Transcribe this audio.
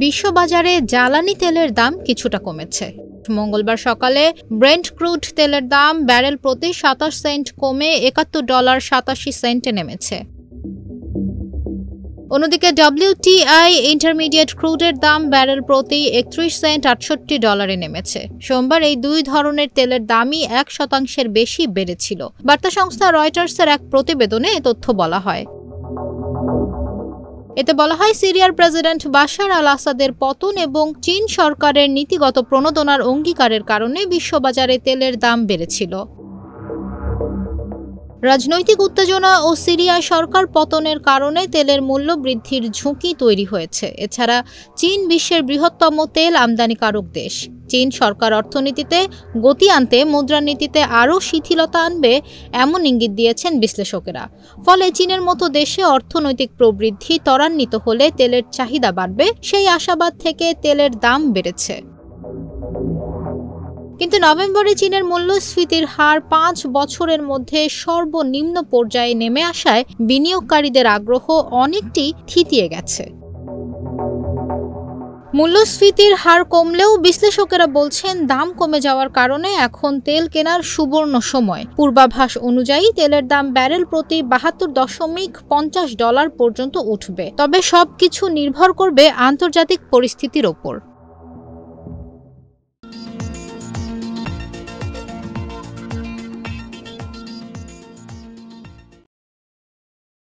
বিশ্ববাজারে জ্বালানি তেলের দাম কিছুটা কমেছে। মঙ্গলবার সকালে ব্রেন্ট ক্রুড তেলের দাম ব্যারেল প্রতি ২৭ সেন্ট কমে $৭১.৮৭ নেমেছে। অন্যদিকে WTI ইন্টারমিডিয়েট ক্রুডের দাম ব্যারেল প্রতি ৩১ সেন্ট $৬৮ নেমেছে। সোমবার এই দুই ধরনের তেলের দামই ১% বেশি বেড়েছিল। বার্তা সংস্থা রয়টার্সের এক প্রতিবেদনে এ তথ্য বলা হয়। এতে বলা হয়, সিরিয়ার প্রেসিডেন্ট বাশার আল আসাদের পতন এবং চীন সরকারের নীতিগত প্রণোদনার অঙ্গীকারের কারণে বিশ্ববাজারে তেলের দাম বেড়েছিল। রাজনৈতিক উত্তেজনা ও সিরিয়া সরকার পতনের কারণে তেলের মূল্য বৃদ্ধির ঝুঁকি তৈরি হয়েছে। এছাড়া চীন বিশ্বের বৃহত্তম তেল আমদানিকারক দেশ। চীন সরকার অর্থনীতিতে গতি আনতে মুদ্রানীতিতে আরও শিথিলতা আনবে এমন ইঙ্গিত দিয়েছেন বিশ্লেষকেরা। ফলে চীনের মতো দেশে অর্থনৈতিক প্রবৃদ্ধি ত্বরান্বিত হলে তেলের চাহিদা বাড়বে, সেই আশাবাদ থেকে তেলের দাম বেড়েছে। কিন্তু নভেম্বরে চীনের মূল্যস্ফীতির হার ৫ বছরের মধ্যে সর্বনিম্ন পর্যায়ে নেমে আসায় বিনিয়োগকারীদের আগ্রহ অনেকটি থিতিয়ে গেছে। মূল্যস্ফীতির হার কমলেও বিশ্লেষকেরা বলছেন, দাম কমে যাওয়ার কারণে এখন তেল কেনার সুবর্ণ সময়। পূর্বাভাস অনুযায়ী তেলের দাম ব্যারেল প্রতি $৭২.৫০ পর্যন্ত উঠবে। তবে সবকিছু নির্ভর করবে আন্তর্জাতিক পরিস্থিতির ওপর।